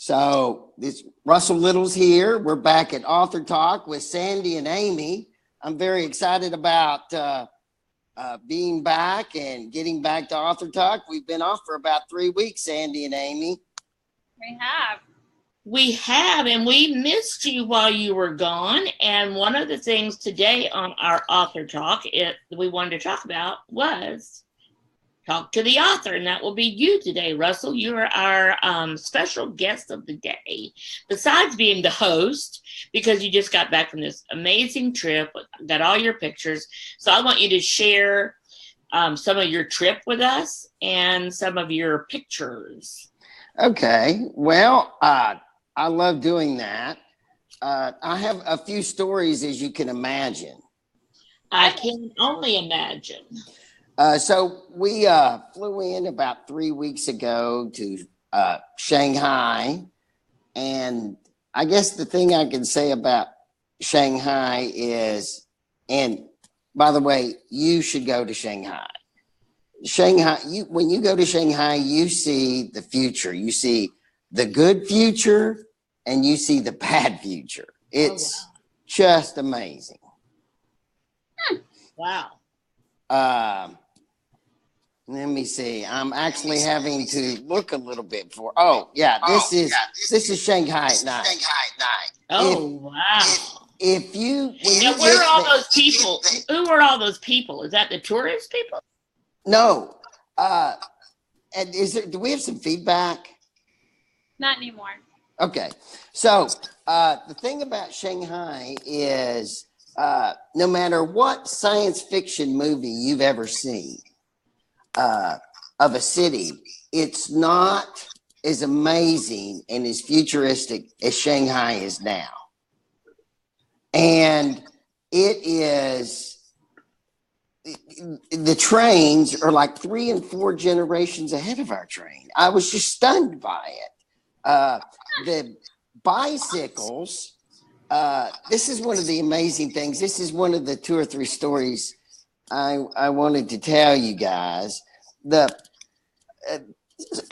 So this Russell Little's here. We're back at AuthorTalk with Sandy and Amy. I'm very excited about being back and getting back to AuthorTalk. We've been off for about 3 weeks, Sandy and Amy. We have, and we missed you while you were gone. And one of the things today on our Author Talk we wanted to talk about was talk to the author, and that will be you today, Russell. You are our special guest of the day, besides being the host, because you just got back from this amazing trip, got all your pictures. So I want you to share some of your trip with us and some of your pictures. Okay, well, I love doing that. I have a few stories, as you can imagine. I can only imagine. So we flew in about 3 weeks ago to Shanghai. And I guess the thing I can say about Shanghai is, and by the way, you should go to Shanghai. When you go to Shanghai, you see the future. You see the good future and you see the bad future. It's just amazing. Wow. Let me see. I'm actually having to look a little bit for. This is Shanghai at night. Wow. Where are all those people? Who are all those people? Is that the tourist people? No. And do we have some feedback? Not anymore. Okay. So the thing about Shanghai is no matter what science fiction movie you've ever seen of a city, it's not as amazing and as futuristic as Shanghai is now. And it is, the trains are like 3 and 4 generations ahead of our train. I was just stunned by it. The bicycles, this is one of the amazing things. This is one of the 2 or 3 stories I wanted to tell you guys.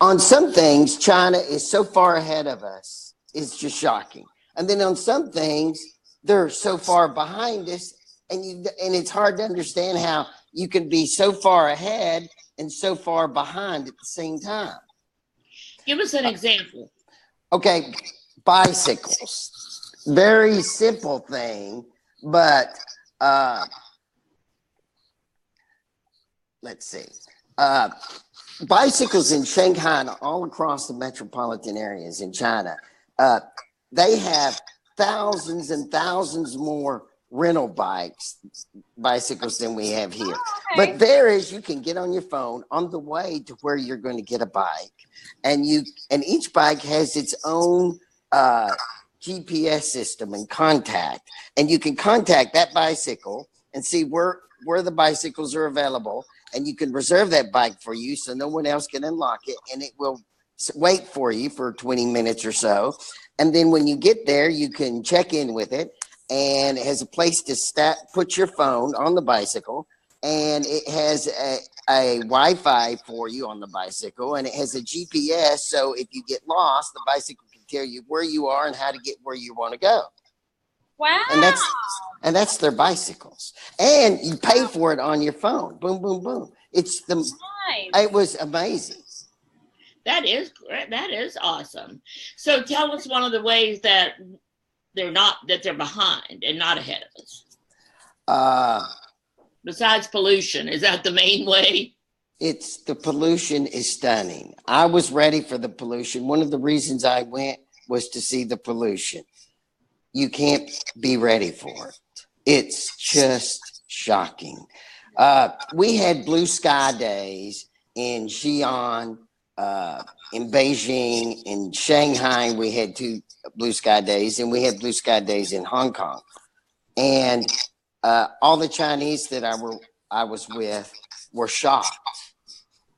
On some things, China is so far ahead of us, it's just shocking. And then on some things, they're so far behind us, and it's hard to understand how you can be so far ahead and so far behind at the same time. Give us an example. Okay, bicycles. Very simple thing, but let's see. Bicycles in Shanghai and all across the metropolitan areas in China, they have thousands and thousands more rental bicycles than we have here. Okay. But you can get on your phone on the way to where you're going to get a bike, and each bike has its own GPS system and contact, and you can contact that bicycle and see where the bicycles are available, and you can reserve that bike for you so no one else can unlock it, and it will wait for you for 20 minutes or so. And then when you get there, you can check in with it, and it has a place to put your phone on the bicycle, and it has a Wi-Fi for you on the bicycle, and it has a GPS, so if you get lost, the bicycle can tell you where you are and how to get where you want to go. Wow. And that's their bicycles. And you pay for it on your phone. Boom, boom, boom. It was amazing. That is awesome. So tell us one of the ways that they're behind and not ahead of us. Besides pollution, is that the main way? The pollution is stunning. I was ready for the pollution. One of the reasons I went was to see the pollution. You can't be ready for it. It's just shocking. We had blue sky days in Xi'an, in Beijing, in Shanghai. We had 2 blue sky days, and we had blue sky days in Hong Kong. And all the Chinese that I was with were shocked.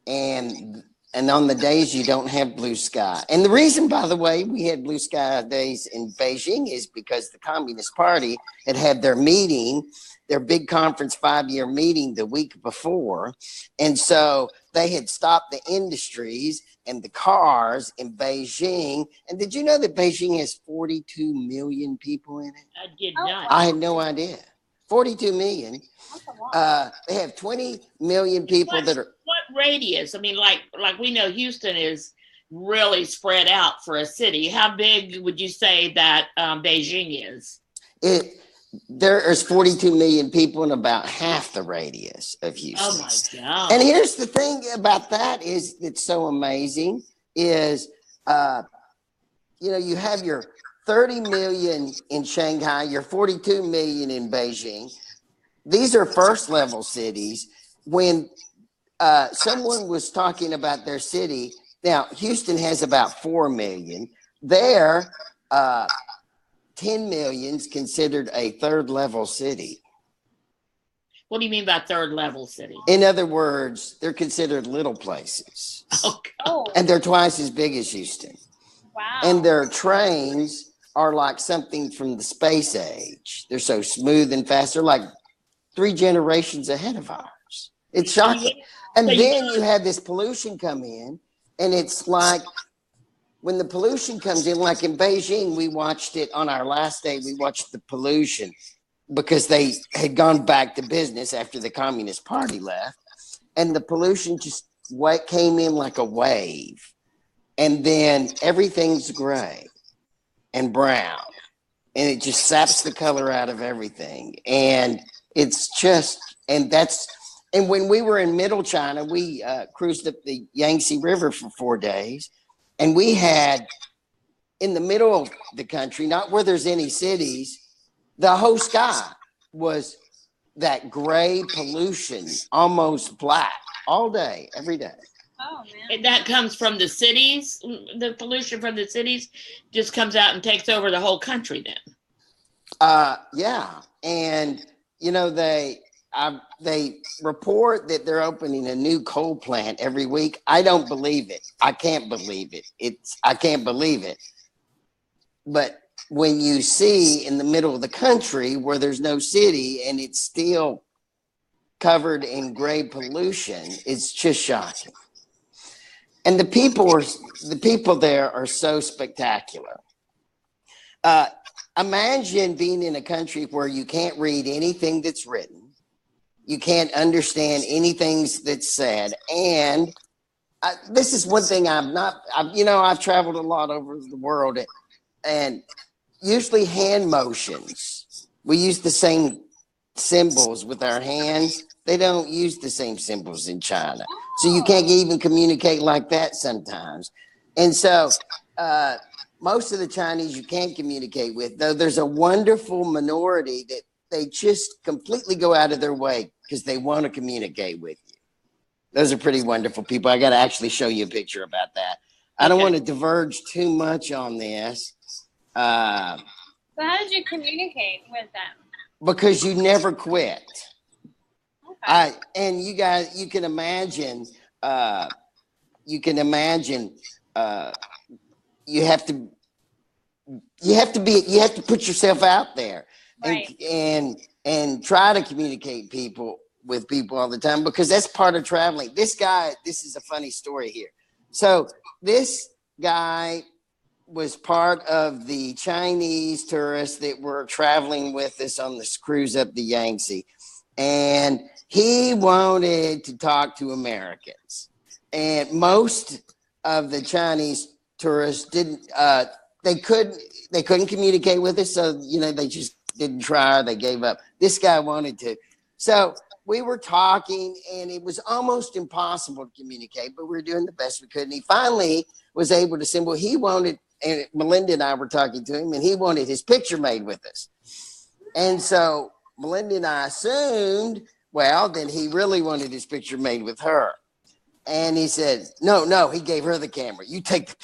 And on the days you don't have blue sky. And the reason, by the way, we had blue sky days in Beijing is because the Communist Party had their meeting, their big conference 5-year meeting the week before. And so they had stopped the industries and the cars in Beijing. And did you know that Beijing has 42 million people in it? I did not. I had no idea. 42 million. That's a lot. They have 20 million people that are. What radius? I mean, like we know Houston is really spread out for a city. How big would you say that Beijing is? There is 42 million people in about half the radius of Houston. Oh my God. And here's the thing about that is it's so amazing is, you have your 30 million in Shanghai, your 42 million in Beijing. These are first level cities. When someone was talking about their city, now Houston has about 4 million. There, 10 million is considered a third level city. What do you mean by third level city? In other words, they're considered little places. Oh, Oh, And they're twice as big as Houston. wow. And their trains are like something from the space age. They're so smooth and fast. They're like 3 generations ahead of ours. It's shocking. And then you have this pollution come in, and it's like, when the pollution comes in, like in Beijing, we watched it on our last day. We watched the pollution because they had gone back to business after the Communist Party left. And the pollution just came in like a wave. And then everything's gray and brown. And it just saps the color out of everything. And it's just, and when we were in Middle China, we cruised up the Yangtze River for 4 days. And we had, in the middle of the country, not where there's any cities, the whole sky was that gray pollution, almost black, all day, every day. Oh, man. And that comes from the cities? The pollution from the cities just comes out and takes over the whole country then? Yeah. And, they report that they're opening a new coal plant every week. I don't believe it. I can't believe it. I can't believe it. But when you see in the middle of the country where there's no city and it's still covered in gray pollution, it's just shocking. And the people there are so spectacular. Imagine being in a country where you can't read anything that's written. You can't understand anything that's said. And this is one thing I've traveled a lot over the world, and usually hand motions. We use the same symbols with our hands. They don't use the same symbols in China. So you can't even communicate like that sometimes. And so most of the Chinese you can't communicate with, though there's a wonderful minority that they just completely go out of their way because they want to communicate with you. Those are pretty wonderful people. I got to actually show you a picture about that. I don't want to diverge too much on this. So how did you communicate with them? Because you never quit. Okay. And you guys, you can imagine, you have to put yourself out there. Right. And try to communicate with people all the time, because that's part of traveling. This is a funny story here. So this guy was part of the Chinese tourists that were traveling with us on this cruise up the Yangtze. And he wanted to talk to Americans. And most of the Chinese tourists they couldn't communicate with us. So, they just didn't try, they gave up. This guy wanted to. So we were talking, and it was almost impossible to communicate, but we were doing the best we could. And he finally was able to say, well, he wanted, and Melinda and I were talking to him, and he wanted his picture made with us. And so Melinda and I assumed, well, then he really wanted his picture made with her. And he said, no, he gave her the camera. You take the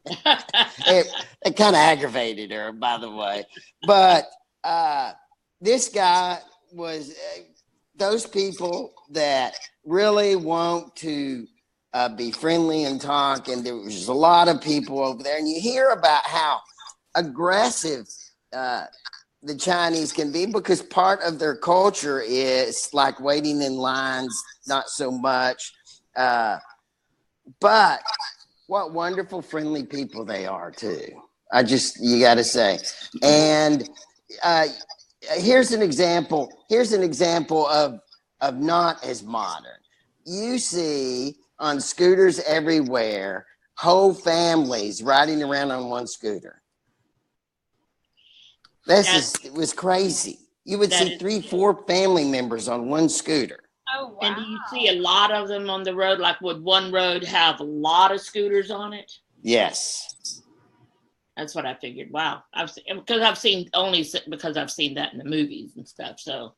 picture. It kind of aggravated her, by the way. But this guy was those people that really want to be friendly and talk. And there was a lot of people over there. And you hear about how aggressive the Chinese can be, because part of their culture is like waiting in lines, not so much. But what wonderful, friendly people they are too. You got to say. And here's an example. Here's an example of not as modern. You see on scooters everywhere, whole families riding around on one scooter. It was crazy. You would see 3-4 family members on one scooter. Oh, wow. And do you see a lot of them on the road? Like, would one road have a lot of scooters on it? Yes. That's what I figured. Wow. Because I've seen that in the movies and stuff. So,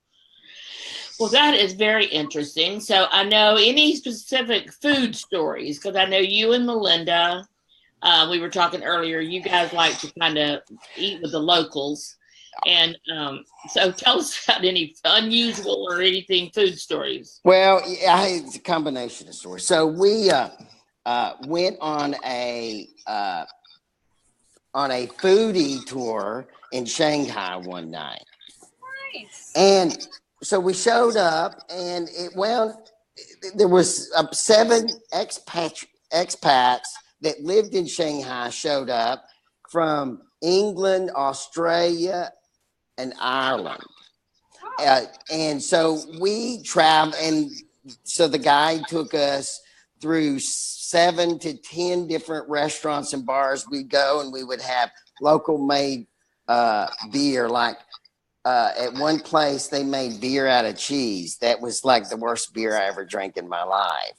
well, that is very interesting. So I know any specific food stories, because I know you and Melinda, we were talking earlier, you guys like to kind of eat with the locals. And so tell us about any unusual or anything food stories. Well, it's a combination of stories. So we went on a foodie tour in Shanghai one night. Nice. And so we showed up, and there was 7 expats that lived in Shanghai showed up from England, Australia, and Ireland. And so we traveled, and so the guide took us through 7 to 10 different restaurants and bars. We'd go and we would have local made beer. Like at one place, they made beer out of cheese. That was like the worst beer I ever drank in my life.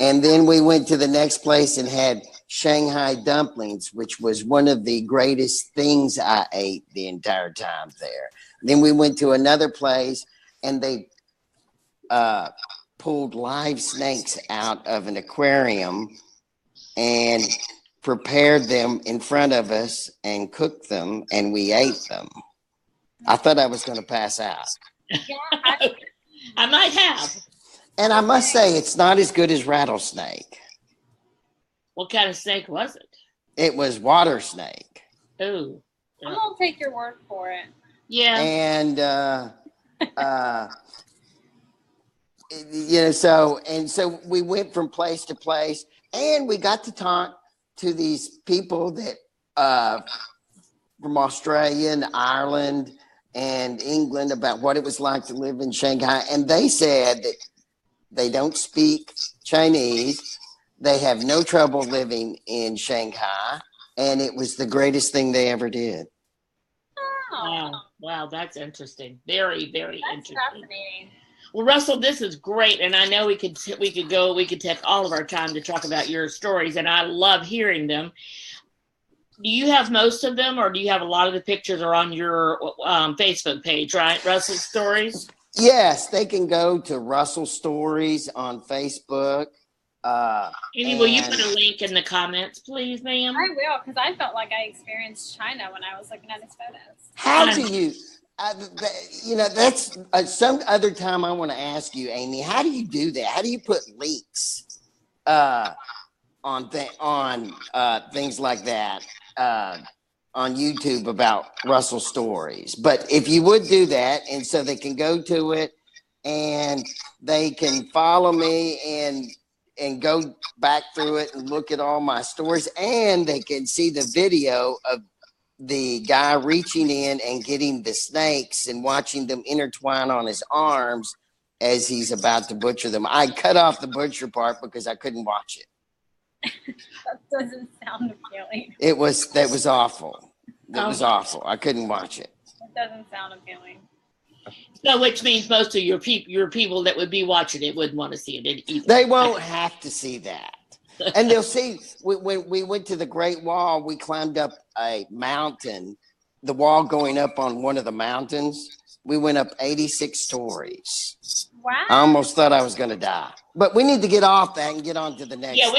And then we went to the next place and had Shanghai dumplings, which was one of the greatest things I ate the entire time there. Then we went to another place, and they pulled live snakes out of an aquarium and prepared them in front of us and cooked them, and we ate them. I thought I was going to pass out. I might have. And I must say, it's not as good as rattlesnake. What kind of snake was it? It was water snake. Ooh. I'm going to take your word for it. Yeah. And, so we went from place to place, and we got to talk to these people that from Australia and Ireland and England about what it was like to live in Shanghai. And they said that they don't speak Chinese. They have no trouble living in Shanghai. And it was the greatest thing they ever did. Oh. Wow, that's interesting. Very, very That's interesting. fascinating. Well, Russell, this is great, and I know we could take all of our time to talk about your stories, and I love hearing them. Do you have most of them, or do you have a lot of the pictures are on your Facebook page, right? Russell Stories? Yes, they can go to Russell Stories on Facebook. Amy, will you put a link in the comments, please, ma'am? I will, because I felt like I experienced China when I was looking at his photos. How do you, that's some other time I want to ask you, Amy, how do you do that? How do you put links on things like that on YouTube about Russell Stories? But if you would do that, and so they can go to it and they can follow me and go back through it and look at all my stories, and they can see the video of the guy reaching in and getting the snakes and watching them intertwine on his arms as he's about to butcher them. I cut off the butcher part because I couldn't watch it. That doesn't sound appealing. That was awful. That was awful. I couldn't watch it. That doesn't sound appealing. So, which means most of your people that would be watching it wouldn't want to see it either. They won't have to see that. And they'll see, when we went to the Great Wall, we climbed up a mountain, the wall going up on one of the mountains. We went up 86 stories. Wow. I almost thought I was going to die. But we need to get off that and get on to the next. Yeah,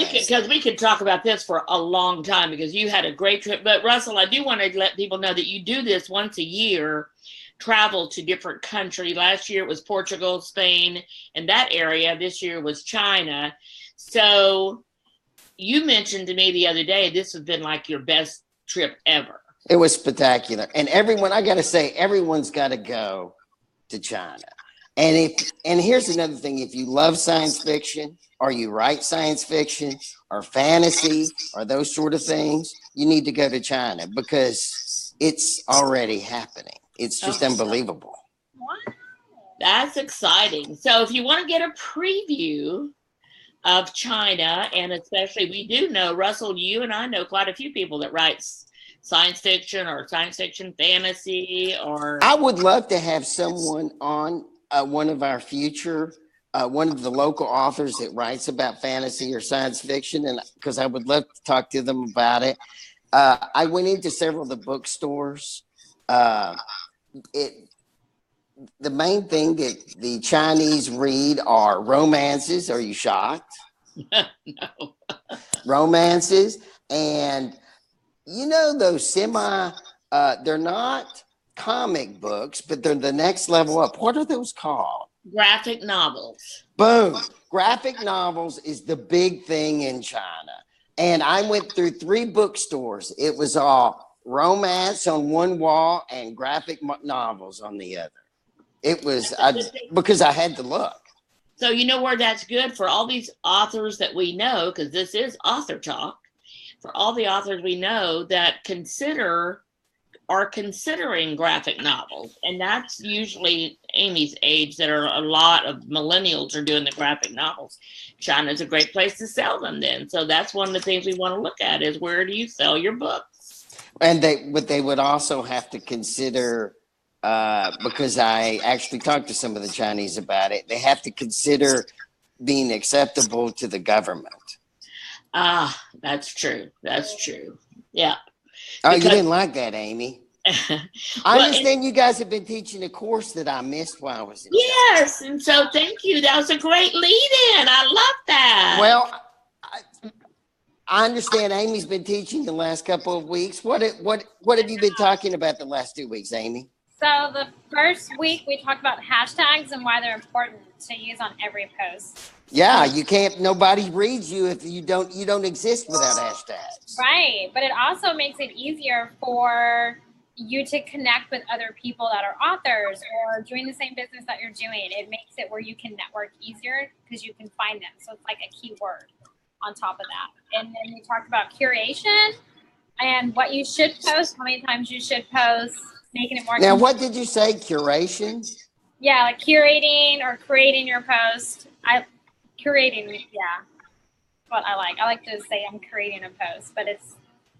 we could talk about this for a long time because you had a great trip. But Russell, I do want to let people know that you do this once a year, travel to different countries. Last year it was Portugal, Spain, and that area. This year was China. So you mentioned to me the other day, this has been like your best trip ever. It was spectacular. And I got to say, everyone's got to go to China. And here's another thing. If you love science fiction, or you write science fiction or fantasy or those sort of things, you need to go to China because it's already happening. It's just unbelievable. Wow. That's exciting. So if you want to get a preview of China, and especially we do know, Russell, you and I know quite a few people that write science fiction or science fiction fantasy, or I would love to have someone on one of our future, one of the local authors that writes about fantasy or science fiction, and because I would love to talk to them about it. I went into several of the bookstores. The main thing that the Chinese read are romances. Are you shocked? No. Romances, and those they're not comic books, but they're the next level up. What are those called? Graphic novels. Boom. Graphic novels is the big thing in China. And I went through 3 bookstores. It was all romance on one wall and graphic novels on the other. It was because I had to look. So you know where that's good for all these authors that we know, because this is AuthorTalk, for all the authors we know that are considering graphic novels. And that's usually Amy's age, that are a lot of millennials are doing the graphic novels. China's a great place to sell them then. So that's one of the things we want to look at is, where do you sell your books? And they would also have to consider, because I actually talked to some of the Chinese about it, they have to consider being acceptable to the government. That's true. That's true. Yeah. Oh, you didn't like that, Amy. I understand you guys have been teaching a course that I missed while I was in Yes, and so thank you. That was a great lead-in. I love that. Well, I understand Amy's been teaching the last couple of weeks. What have you been talking about the last 2 weeks, Amy? So the first week we talked about hashtags and why they're important to use on every post. Yeah, you can't. Nobody reads you if you don't exist without hashtags. Right, but it also makes it easier for you to connect with other people that are authors or doing the same business that you're doing. It makes it where you can network easier because you can find them. So it's like a keyword on top of that. And then we talked about curation and what you should post, how many times you should post, making it more. Now, what did you say? Curation? Yeah, like curating or creating your post. Curating, yeah, what I like. I like to say I'm creating a post, but it's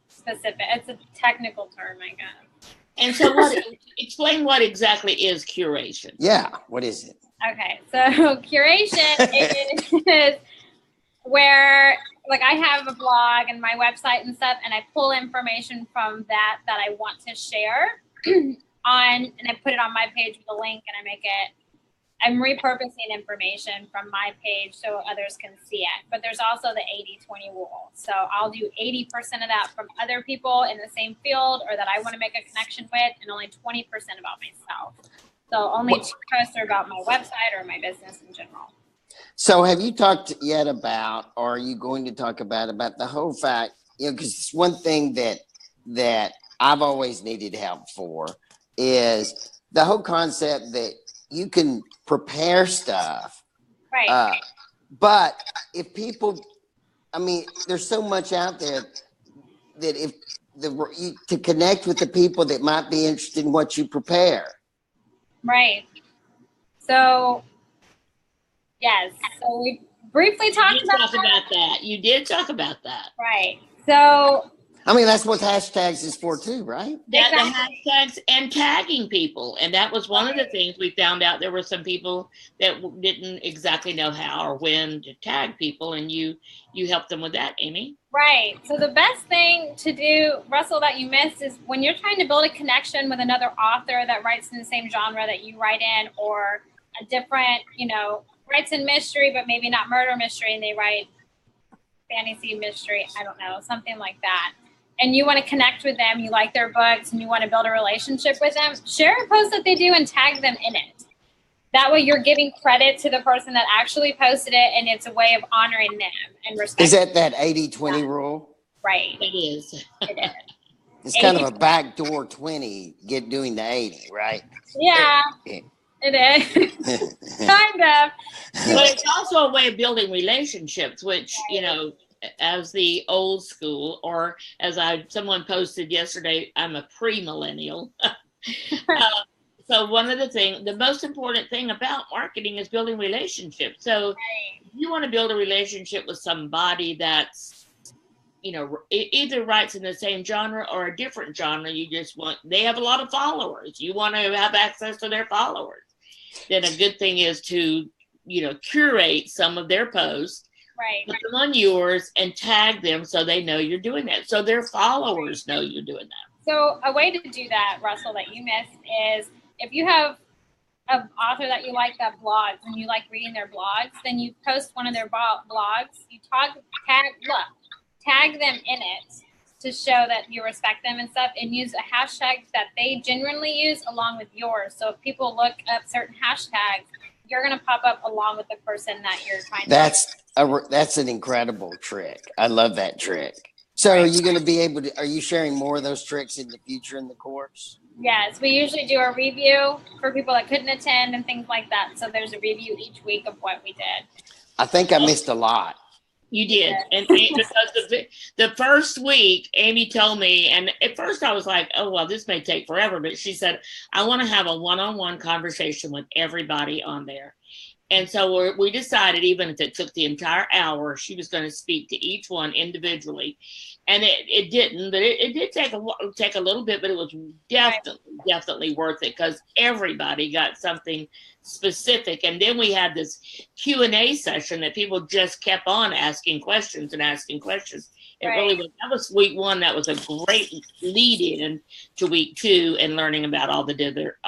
specific. It's a technical term, I guess. And so explain what exactly is curation. Yeah, what is it? Okay, so curation is where, like, I have a blog and my website and stuff, and I pull information from that I want to share and I put it on my page with a link, and I'm repurposing information from my page so others can see it. But there's also the 80-20 rule. So I'll do 80% of that from other people in the same field or that I want to make a connection with, and only 20% about myself. So only 2 posts are about my website or my business in general. So have you talked yet about, or are you going to talk about the whole fact, because it's one thing that I've always needed help for is the whole concept that you can prepare stuff, right? But if people, there's so much out there that if to connect with the people that might be interested in what you prepare, right? So yes, so we briefly talked about that. You did talk about that, right? So. That's what hashtags is for too, right? That the hashtags and tagging people. And that was one of the things we found out. There were some people that didn't exactly know how or when to tag people, and you helped them with that, Amy. Right. So the best thing to do, Russell, that you missed is when you're trying to build a connection with another author that writes in the same genre that you write in, or a different, writes in mystery, but maybe not murder mystery, and they write fantasy mystery, I don't know, something like that. And you want to connect with them, you like their books, and you want to build a relationship with them, share a post that they do and tag them in it. That way you're giving credit to the person that actually posted it, and it's a way of honoring them and respecting. Is that 80-20 rule? Right. It is. It is. It's kind of a backdoor 20 doing the 80, right? Yeah. It is. Kind of. But it's also a way of building relationships, which, you know, as the old school, or as someone posted yesterday, I'm a pre-millennial. So one of the most important thing about marketing is building relationships. So if you want to build a relationship with somebody that's, you know, either writes in the same genre or a different genre, they have a lot of followers. You want to have access to their followers. Then a good thing is to, you know, curate some of their posts, put them on yours, and tag them so they know you're doing that. So their followers know you're doing that. So a way to do that, Russell, that you missed is if you have an author that you like that blogs and you like reading their blogs, then you post one of their blogs, you tag them in it to show that you respect them and stuff, and use a hashtag that they genuinely use along with yours. So if people look up certain hashtags, you're going to pop up along with the person that you're trying to. That's an incredible trick. I love that trick. So are you going to be able to, are you sharing more of those tricks in the future in the course? Yes, we usually do a review for people that couldn't attend and things like that. So there's a review each week of what we did. I think I missed a lot. You did. And because the first week, Amy told me, and at first I was like, oh, well, this may take forever. But she said, I want to have a one-on-one conversation with everybody on there. And so we decided, even if it took the entire hour, she was going to speak to each one individually. And it didn't, but it did take a little bit, but it was definitely worth it because everybody got something specific. And then we had this Q&A session that people just kept on asking questions and asking questions. It really was. That was week one. That was a great lead in to week two and learning about all the other.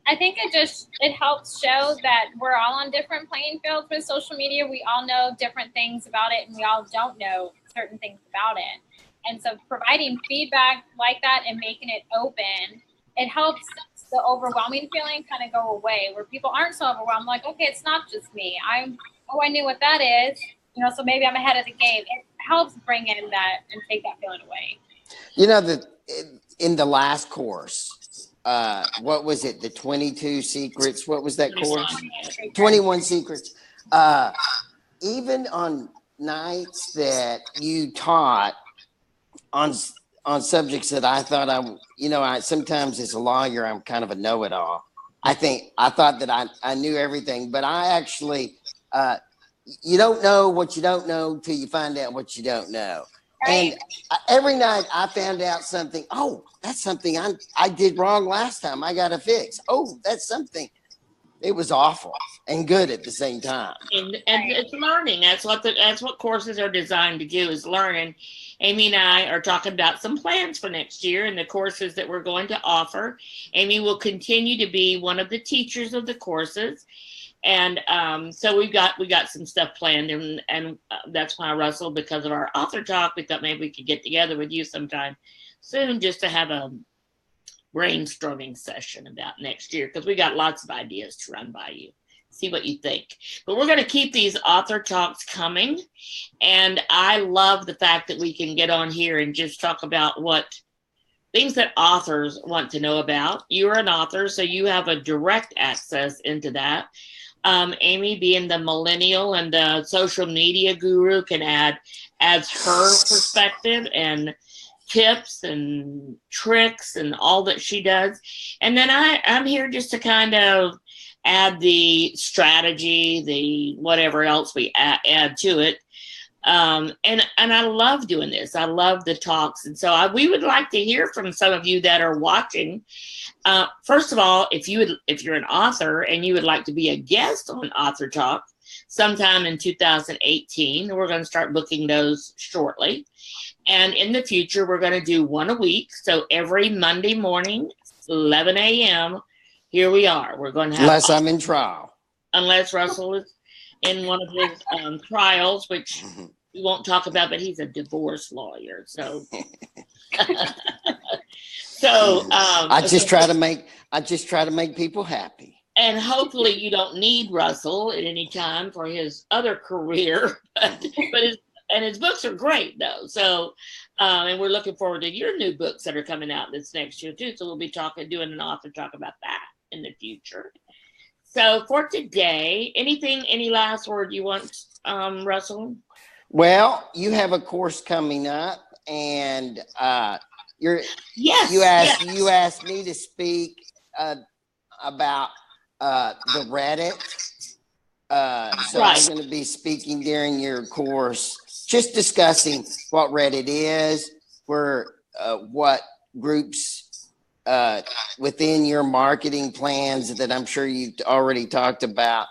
I think it helps show that we're all on different playing fields with social media. We all know different things about it, and we all don't know certain things about it. And so providing feedback like that and making it open, it helps the overwhelming feeling kind of go away, where people aren't so overwhelmed. Like, okay, it's not just me. I knew what that is, you know, so maybe I'm ahead of the game. It helps bring in that and take that feeling away. You know, in the last course, what was it? The 22 secrets. What was that course? 21 secrets. Even on nights that you taught on subjects that I thought I sometimes as a lawyer, I'm kind of a know-it-all. I thought that I knew everything, but I actually, you don't know what you don't know till you find out what you don't know. And every night I found out something. Oh, that's something I did wrong last time. I got to fix. Oh, that's something. It was awful and good at the same time. And it's learning. That's what courses are designed to do, is learn. Amy and I are talking about some plans for next year and the courses that we're going to offer. Amy will continue to be one of the teachers of the courses. And so we got some stuff planned, and that's why, Russell, because of our author talk, we thought maybe we could get together with you sometime soon just to have a brainstorming session about next year, because we got lots of ideas to run by you, see what you think. But we're going to keep these author talks coming, and I love the fact that we can get on here and just talk about what things that authors want to know about. You're an author, so you have a direct access into that. Amy, being the millennial and the social media guru, adds her perspective and tips and tricks and all that she does. And then I'm here just to kind of add the strategy, the whatever else we add to it. And I love doing this. I love the talks. And so we would like to hear from some of you that are watching. First of all, if you're an author and you would like to be a guest on Author Talk sometime in 2018, we're going to start booking those shortly. And in the future, we're going to do one a week. So every Monday morning, 11 a.m., here we are. We're going to have, unless I'm in trial. Unless Russell is in one of his trials, which we won't talk about, but he's a divorce lawyer. So, I just try to make people happy. And hopefully you don't need Russell at any time for his other career, but his books are great though. So, and we're looking forward to your new books that are coming out this next year too. So we'll be doing an author talk about that. in the future. So for today, any last word you want, Russell? Well, you have a course coming up, and you asked me to speak about the Reddit. So Right. I'm going to be speaking during your course, just discussing what Reddit is, what groups within your marketing plans that I'm sure you've already talked about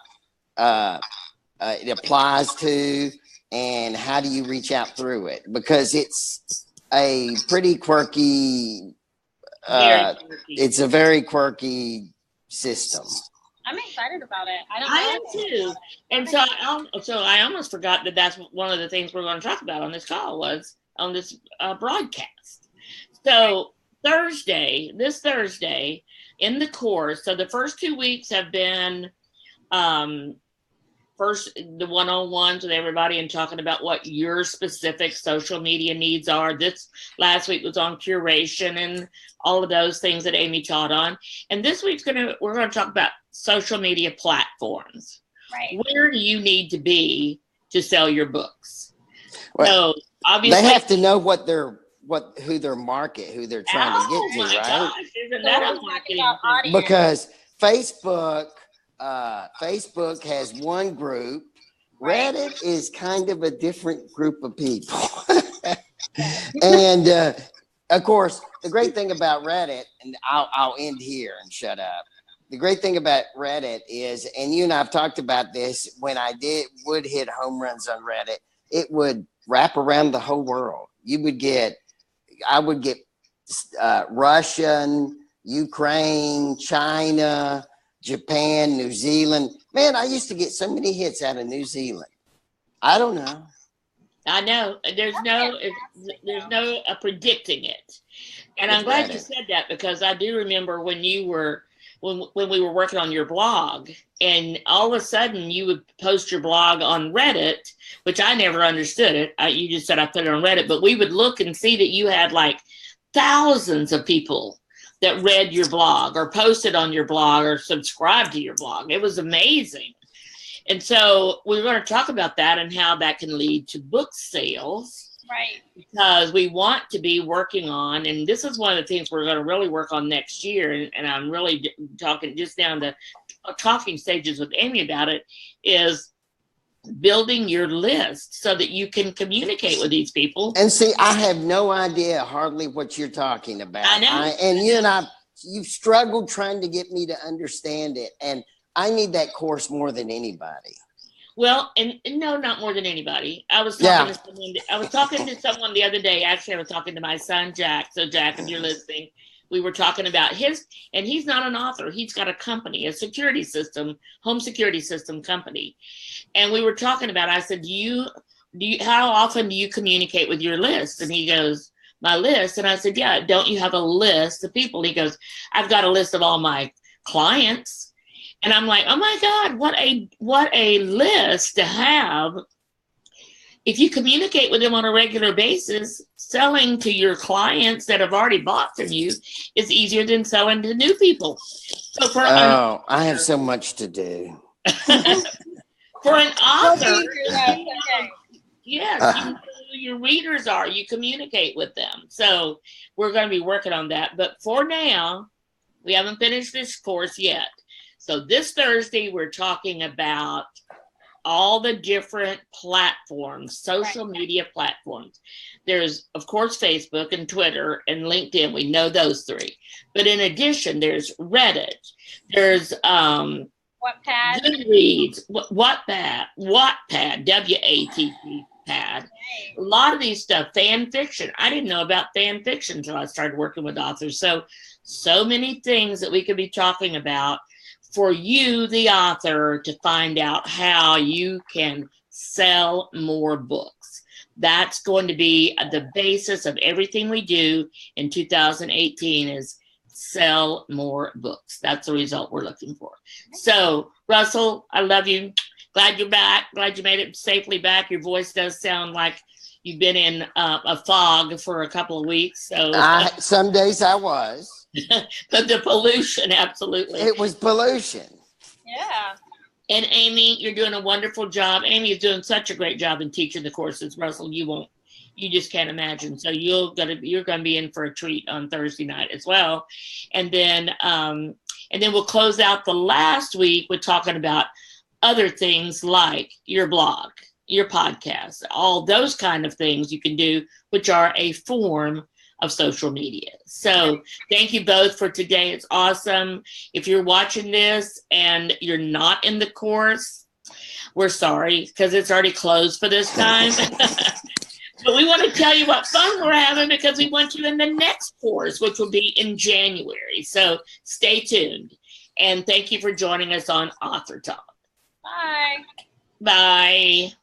it applies to, and how do you reach out through it, because it's a pretty quirky. It's a very quirky system. I'm excited about it. I am too. And so I almost forgot that that's one of the things we're going to talk about on this call, was on this broadcast. So this Thursday in the course, so the first 2 weeks have been first the one-on-ones with everybody and talking about what your specific social media needs are. This last week was on curation and all of those things that Amy taught on. And this week's we're going to talk about social media platforms. Right. Where do you need to be to sell your books? Well, so obviously they have to know who their market, who they're trying to get to, right? Gosh, isn't that a marketing thing? Because Facebook has one group. Reddit is kind of a different group of people. And of course, the great thing about Reddit, and I'll end here and shut up. The great thing about Reddit is, and you and I have talked about this, when I would hit home runs on Reddit, it would wrap around the whole world. I would get Russian, Ukraine, China, Japan, New Zealand. Man, I used to get so many hits out of New Zealand. I don't know. I know there's no predicting it. And I'm glad you said that, because I do remember when we were working on your blog, and all of a sudden you would post your blog on Reddit, which I never understood it. You just said I put it on Reddit, but we would look and see that you had like thousands of people that read your blog or posted on your blog or subscribed to your blog. It was amazing. And so we're going to talk about that and how that can lead to book sales. Right. Because we want to be working on, and this is one of the things we're going to really work on next year, and I'm really talking just down to talking stages with Amy about it, is building your list so that you can communicate with these people. And see, I have no idea hardly what you're talking about. I know. You've struggled trying to get me to understand it, and I need that course more than anybody. Well, and no, not more than anybody. I was talking to someone the other day. Actually, I was talking to my son, Jack. So Jack, if you're listening, we were talking about and he's not an author. He's got a company, a security system, home security system company. And we were talking about, I said, how often do you communicate with your list? And he goes, my list. And I said, yeah, don't you have a list of people? He goes, I've got a list of all my clients. And I'm like, oh my God, what a list to have. If you communicate with them on a regular basis, selling to your clients that have already bought from you is easier than selling to new people. So I have so much to do. For an author, yes, you know who your readers are. You communicate with them. So we're going to be working on that. But for now, we haven't finished this course yet. So this Thursday, we're talking about all the different platforms, social media platforms. There's, of course, Facebook and Twitter and LinkedIn. We know those three. But in addition, there's Reddit. There's Wattpad. Goodreads, Wattpad, W-A-T-P, pad. A lot of these stuff, fan fiction. I didn't know about fan fiction until I started working with authors. So many things that we could be talking about for you, the author, to find out how you can sell more books. That's going to be the basis of everything we do in 2018 is sell more books. That's the result we're looking for. So, Russell, I love you. Glad you're back. Glad you made it safely back. Your voice does sound like you've been in a fog for a couple of weeks. So some days I was. The pollution, absolutely. It was pollution. Yeah. And Amy, you're doing a wonderful job. Amy is doing such a great job in teaching the courses. Russell, you just can't imagine. So you're gonna be in for a treat on Thursday night as well. And then we'll close out the last week with talking about other things like your blog, your podcast, all those kind of things you can do, which are a form of social media. So thank you both for today. It's awesome. If you're watching this and you're not in the course, we're sorry because it's already closed for this time. But we want to tell you what fun we're having because we want you in the next course, which will be in January. So stay tuned. And thank you for joining us on AuthorTalk. Bye. Bye.